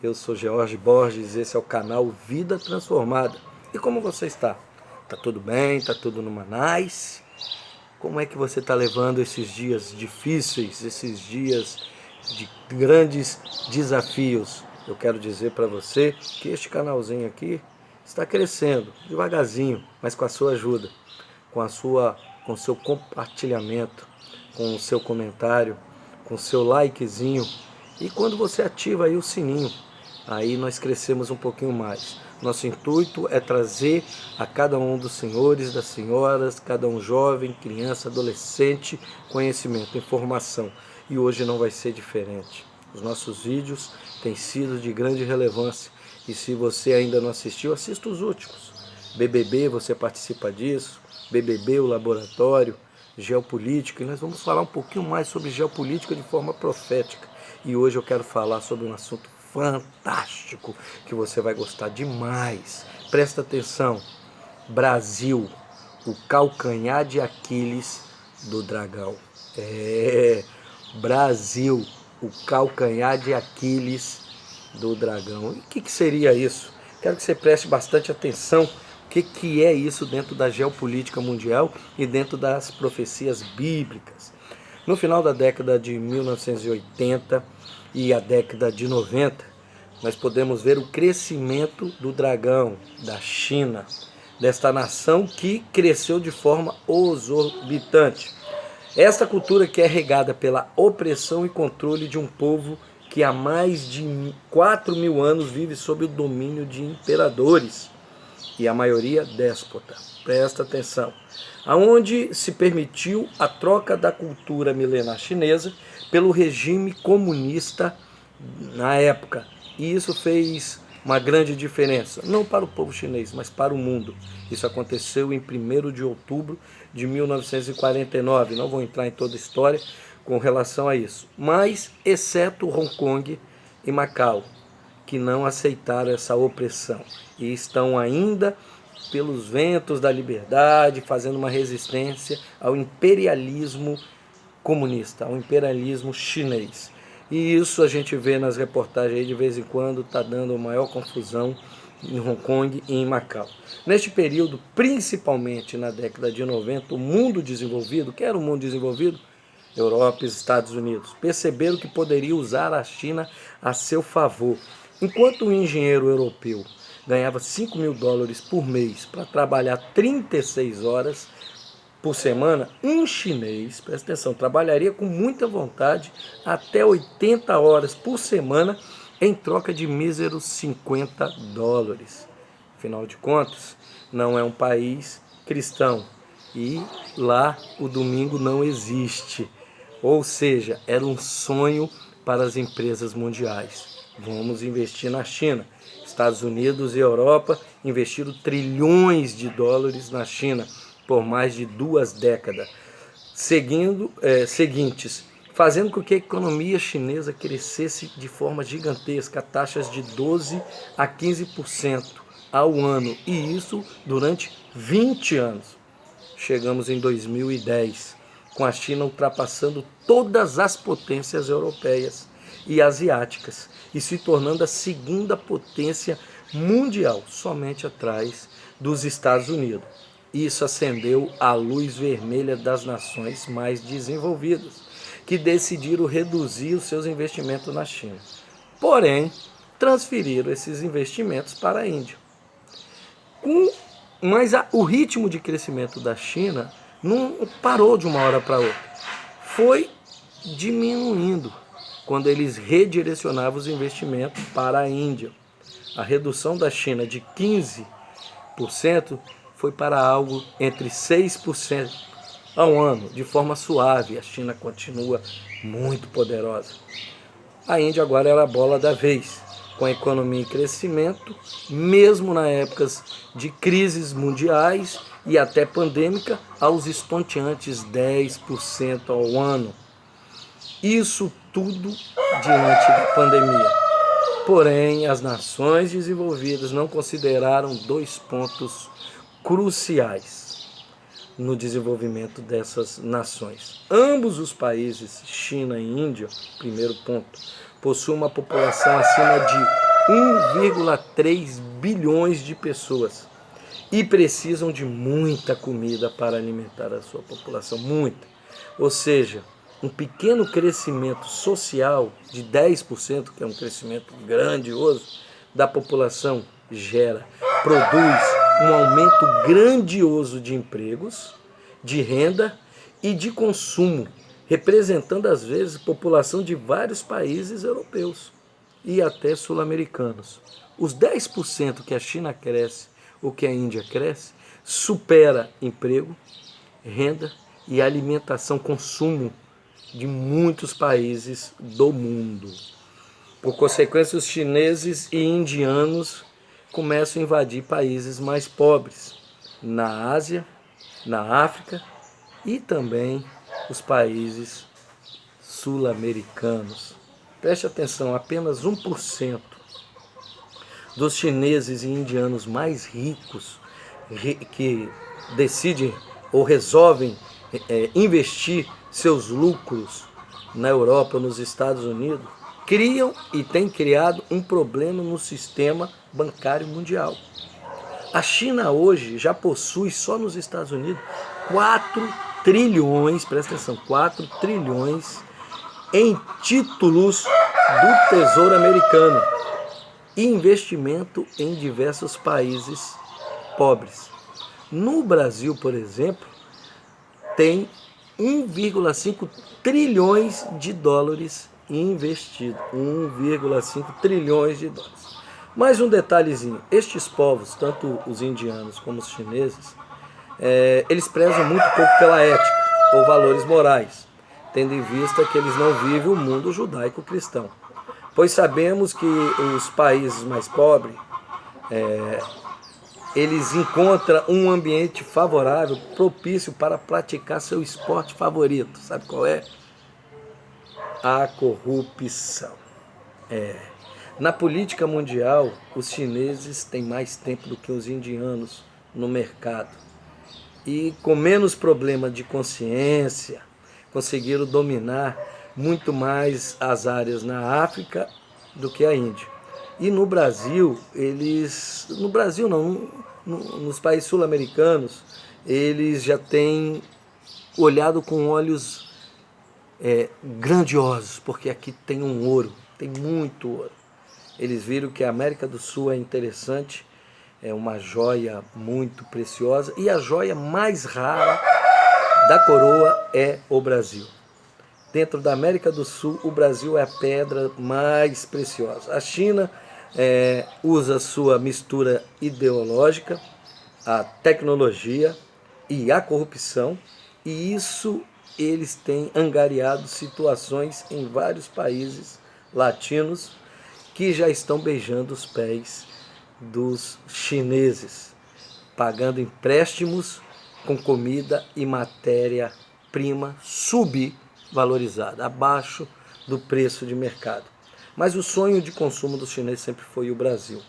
Eu sou George Borges, esse é o canal Vida Transformada. E como você está? Tá tudo bem? Tá tudo numa nice? Como é que você está levando esses dias difíceis, esses dias de grandes desafios? Eu quero dizer para você que este canalzinho aqui está crescendo devagarzinho, mas com a sua ajuda, com o seu compartilhamento, com o seu comentário, com o seu likezinho. E quando você ativa aí o sininho, aí nós crescemos um pouquinho mais. Nosso intuito é trazer a cada um dos senhores, das senhoras, cada um jovem, criança, adolescente, conhecimento, informação. E hoje não vai ser diferente. Os nossos vídeos têm sido de grande relevância. E se você ainda não assistiu, assista os últimos. BBB, você participa disso. BBB, o laboratório, geopolítica. E nós vamos falar um pouquinho mais sobre geopolítica de forma profética. E hoje eu quero falar sobre um assunto fantástico que você vai gostar demais. Presta atenção. Brasil, o calcanhar de Aquiles do dragão. Brasil, o calcanhar de Aquiles do dragão. E o que seria isso? Quero que você preste bastante atenção. O que é isso dentro da geopolítica mundial e dentro das profecias bíblicas? No final da década de 1980 e a década de 90, nós podemos ver o crescimento do dragão, da China, desta nação que cresceu de forma exorbitante. Esta cultura que é regada pela opressão e controle de um povo que há mais de 4.000 anos vive sob o domínio de imperadores, e a maioria déspota. Presta atenção. Aonde se permitiu a troca da cultura milenar chinesa pelo regime comunista na época. E isso fez uma grande diferença, não para o povo chinês, mas para o mundo. Isso aconteceu em 1º de outubro de 1949. Não vou entrar em toda a história com relação a isso. Mas, exceto Hong Kong e Macau, que não aceitaram essa opressão e estão ainda pelos ventos da liberdade, fazendo uma resistência ao imperialismo comunista, ao imperialismo chinês. E isso a gente vê nas reportagens aí de vez em quando, está dando maior confusão em Hong Kong e em Macau. Neste período, principalmente na década de 90, o mundo desenvolvido, que era o mundo desenvolvido, Europa e Estados Unidos, perceberam que poderia usar a China a seu favor. Enquanto um engenheiro europeu ganhava $5.000 por mês para trabalhar 36 horas por semana, um chinês, presta atenção, trabalharia com muita vontade até 80 horas por semana em troca de míseros $50. Afinal de contas, não é um país cristão e lá o domingo não existe. Ou seja, era um sonho para as empresas mundiais. Vamos investir na China. Estados Unidos e Europa investiram trilhões de dólares na China por mais de 2 décadas seguintes, fazendo com que a economia chinesa crescesse de forma gigantesca, a taxas de 12% a 15% ao ano, e isso durante 20 anos. Chegamos em 2010, com a China ultrapassando todas as potências europeias e asiáticas e se tornando a 2ª potência mundial, somente atrás dos Estados Unidos. Isso acendeu a luz vermelha das nações mais desenvolvidas, que decidiram reduzir os seus investimentos na China. Porém, transferiram esses investimentos para a Índia. Mas o ritmo de crescimento da China não parou de uma hora para outra. Foi diminuindo quando eles redirecionavam os investimentos para a Índia. A redução da China de 15% foi para algo entre 6% ao ano, de forma suave. A China continua muito poderosa. A Índia agora era a bola da vez, com a economia em crescimento, mesmo na épocas de crises mundiais e até pandêmica, aos estonteantes 10% ao ano. Isso tudo diante da pandemia. Porém, as nações desenvolvidas não consideraram 2 pontos cruciais no desenvolvimento dessas nações. Ambos os países, China e Índia, primeiro ponto, possuem uma população acima de 1,3 bilhões de pessoas e precisam de muita comida para alimentar a sua população, muita. Ou seja, um pequeno crescimento social de 10%, que é um crescimento grandioso, da população produz um aumento grandioso de empregos, de renda e de consumo, representando às vezes a população de vários países europeus e até sul-americanos. Os 10% que a China cresce, ou que a Índia cresce, supera emprego, renda e alimentação, consumo de muitos países do mundo. Por consequência, os chineses e indianos começam a invadir países mais pobres, na Ásia, na África e também os países sul-americanos. Preste atenção, apenas 1% dos chineses e indianos mais ricos que decidem ou resolvem investir seus lucros na Europa, nos Estados Unidos, criam e têm criado um problema no sistema bancário mundial. A China hoje já possui só nos Estados Unidos 4 trilhões, presta atenção, 4 trilhões em títulos do Tesouro Americano e investimento em diversos países pobres. No Brasil, por exemplo, tem 1,5 trilhões de dólares investido. 1,5 trilhões de dólares. Mais um detalhezinho, estes povos, tanto os indianos como os chineses, eles prezam muito pouco pela ética ou valores morais, tendo em vista que eles não vivem o mundo judaico-cristão. Pois sabemos que os países mais pobres, eles encontram um ambiente favorável, propício para praticar seu esporte favorito. Sabe qual é? A corrupção. Na política mundial, os chineses têm mais tempo do que os indianos no mercado. E com menos problema de consciência, conseguiram dominar muito mais as áreas na África do que a Índia. E no Brasil, nos países sul-americanos, eles já têm olhado com olhos grandiosos, porque aqui tem um ouro, tem muito ouro. Eles viram que a América do Sul é interessante, é uma joia muito preciosa, e a joia mais rara da coroa é o Brasil. Dentro da América do Sul, o Brasil é a pedra mais preciosa. A China usa sua mistura ideológica, a tecnologia e a corrupção, e isso eles têm angariado situações em vários países latinos que já estão beijando os pés dos chineses, pagando empréstimos com comida e matéria-prima subvalorizada, abaixo do preço de mercado. Mas o sonho de consumo dos chineses sempre foi o Brasil,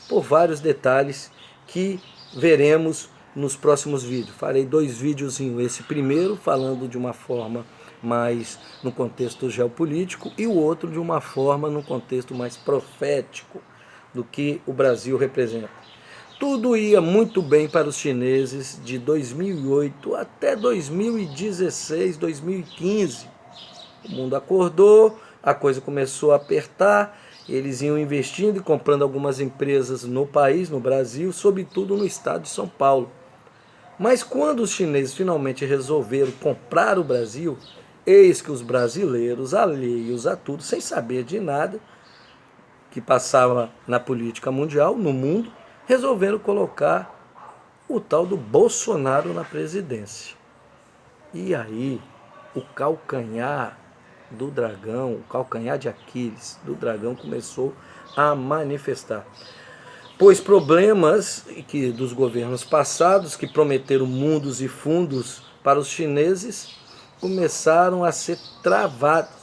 por vários detalhes que veremos nos próximos vídeos. Farei 2 videozinhos, esse primeiro falando de uma forma mais no contexto geopolítico e o outro de uma forma no contexto mais profético do que o Brasil representa. Tudo ia muito bem para os chineses de 2008 até 2016, 2015. O mundo acordou, a coisa começou a apertar, eles iam investindo e comprando algumas empresas no país, no Brasil, sobretudo no estado de São Paulo. Mas quando os chineses finalmente resolveram comprar o Brasil, eis que os brasileiros, alheios a tudo, sem saber de nada que passava na política mundial, no mundo, resolveram colocar o tal do Bolsonaro na presidência. E aí, o calcanhar do dragão, o calcanhar de Aquiles do dragão começou a manifestar. Pois problemas dos governos passados, que prometeram mundos e fundos para os chineses, começaram a ser travados.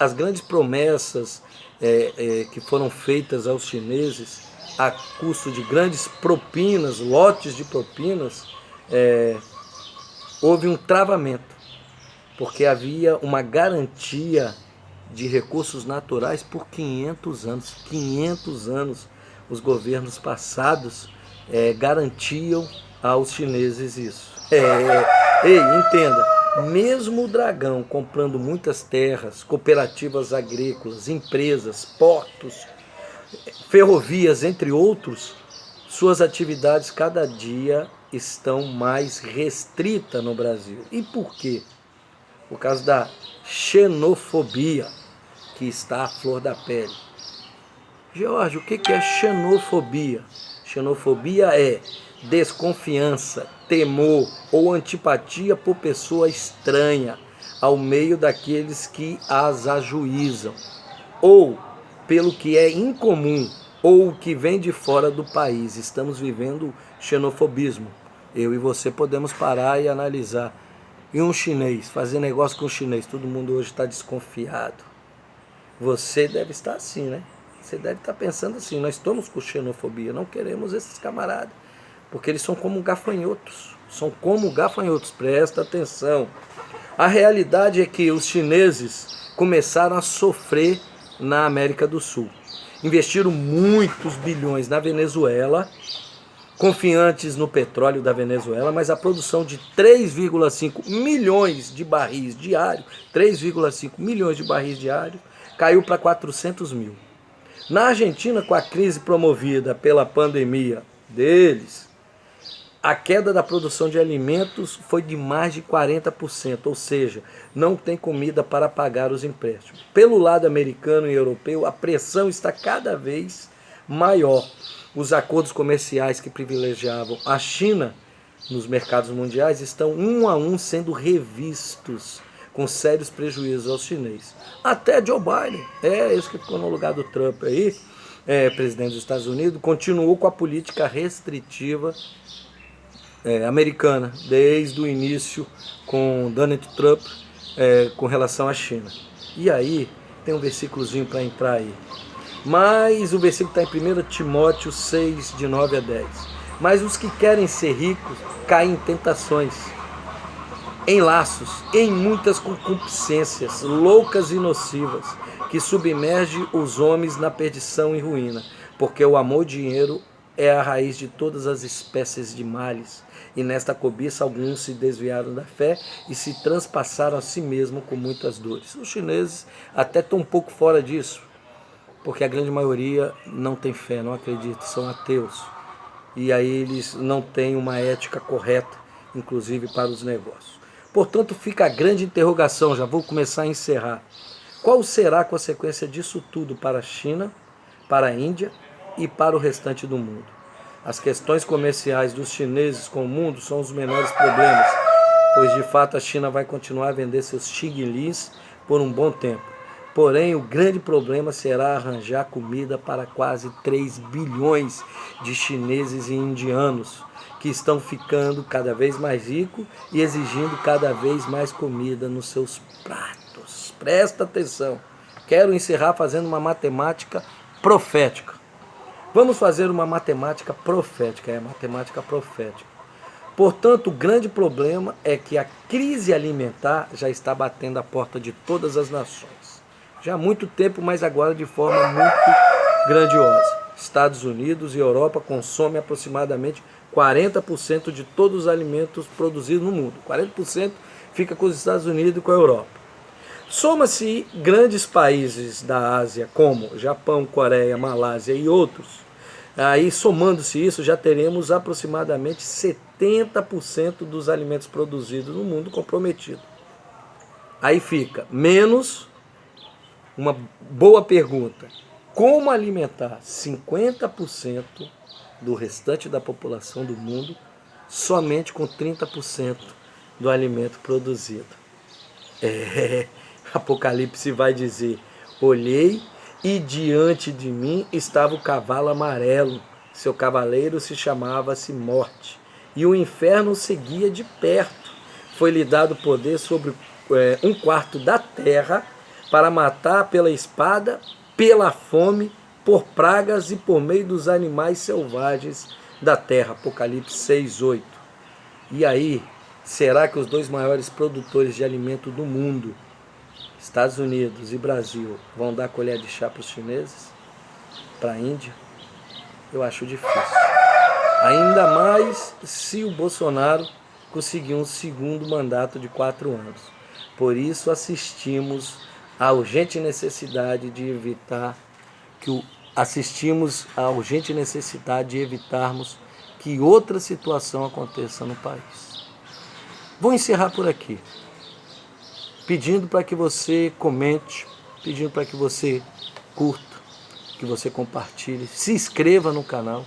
As grandes promessas que foram feitas aos chineses a custo de grandes propinas, lotes de propinas, houve um travamento, porque havia uma garantia de recursos naturais por 500 anos. 500 anos os governos passados garantiam aos chineses isso. Ei, entenda, mesmo o Dragão comprando muitas terras, cooperativas agrícolas, empresas, portos, ferrovias, entre outros, suas atividades cada dia estão mais restritas no Brasil. E por quê? Por causa da xenofobia que está à flor da pele. Jorge, o que é xenofobia? Xenofobia é desconfiança, temor ou antipatia por pessoa estranha ao meio daqueles que as ajuizam, ou pelo que é incomum ou o que vem de fora do país. Estamos vivendo xenofobismo. Eu e você podemos parar e analisar. E um chinês, fazer negócio com um chinês, todo mundo hoje está desconfiado. Você deve estar assim, né? Você deve estar pensando assim, nós estamos com xenofobia, não queremos esses camaradas, porque eles são como gafanhotos, presta atenção. A realidade é que os chineses começaram a sofrer na América do Sul. Investiram muitos bilhões na Venezuela, confiantes no petróleo da Venezuela, mas a produção de 3,5 milhões de barris diários, 3,5 milhões de barris diários, caiu para 400 mil. Na Argentina, com a crise promovida pela pandemia deles, a queda da produção de alimentos foi de mais de 40%, ou seja, não tem comida para pagar os empréstimos. Pelo lado americano e europeu, a pressão está cada vez maior. Os acordos comerciais que privilegiavam a China nos mercados mundiais estão um a um sendo revistos, com sérios prejuízos aos chineses. Até Joe Biden, esse que ficou no lugar do Trump aí, presidente dos Estados Unidos, continuou com a política restritiva americana, desde o início com Donald Trump com relação à China. E aí, tem um versículozinho para entrar aí. Mas o versículo está em 1 Timóteo 6, de 9 a 10. Mas os que querem ser ricos caem em tentações, em laços, em muitas concupiscências loucas e nocivas, que submerge os homens na perdição e ruína, porque o amor ao dinheiro é a raiz de todas as espécies de males, e nesta cobiça alguns se desviaram da fé e se transpassaram a si mesmos com muitas dores. Os chineses até estão um pouco fora disso, porque a grande maioria não tem fé, não acredita, são ateus, e aí eles não têm uma ética correta, inclusive para os negócios. Portanto, fica a grande interrogação, já vou começar a encerrar. Qual será a consequência disso tudo para a China, para a Índia e para o restante do mundo? As questões comerciais dos chineses com o mundo são os menores problemas, pois de fato a China vai continuar a vender seus xinguilins por um bom tempo. Porém, o grande problema será arranjar comida para quase 3 bilhões de chineses e indianos, que estão ficando cada vez mais ricos e exigindo cada vez mais comida nos seus pratos. Presta atenção. Quero encerrar fazendo uma matemática profética. Vamos fazer uma matemática profética, matemática profética. Portanto, o grande problema é que a crise alimentar já está batendo a porta de todas as nações. Já há muito tempo, mas agora de forma muito grandiosa. Estados Unidos e Europa consomem aproximadamente 40% de todos os alimentos produzidos no mundo. 40% fica com os Estados Unidos e com a Europa. Soma-se grandes países da Ásia, como Japão, Coreia, Malásia e outros. Aí, somando-se isso, já teremos aproximadamente 70% dos alimentos produzidos no mundo comprometido. Aí fica menos uma boa pergunta. Como alimentar 50% do restante da população do mundo somente com 30% do alimento produzido? Apocalipse vai dizer: olhei e diante de mim estava o cavalo amarelo, seu cavaleiro se chamava-se Morte, e o inferno seguia de perto. Foi-lhe dado poder sobre 1/4 da terra para matar pela espada, pela fome, por pragas e por meio dos animais selvagens da terra. Apocalipse 6:8. E aí, será que os 2 maiores produtores de alimento do mundo Estados Unidos e Brasil vão dar colher de chá para os chineses? Para a Índia? Eu acho difícil. Ainda mais se o Bolsonaro conseguir um segundo mandato de 4 anos. Por isso assistimos à urgente necessidade de evitarmos que outra situação aconteça no país. Vou encerrar por aqui, pedindo para que você comente, pedindo para que você curta, que você compartilhe, se inscreva no canal,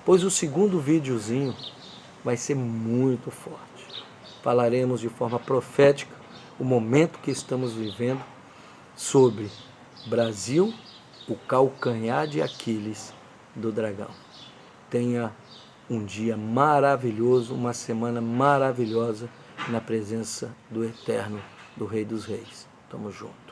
pois o segundo videozinho vai ser muito forte. Falaremos de forma profética o momento que estamos vivendo sobre Brasil, o calcanhar de Aquiles do dragão. Tenha um dia maravilhoso, uma semana maravilhosa na presença do Eterno, do Rei dos Reis. Tamo junto.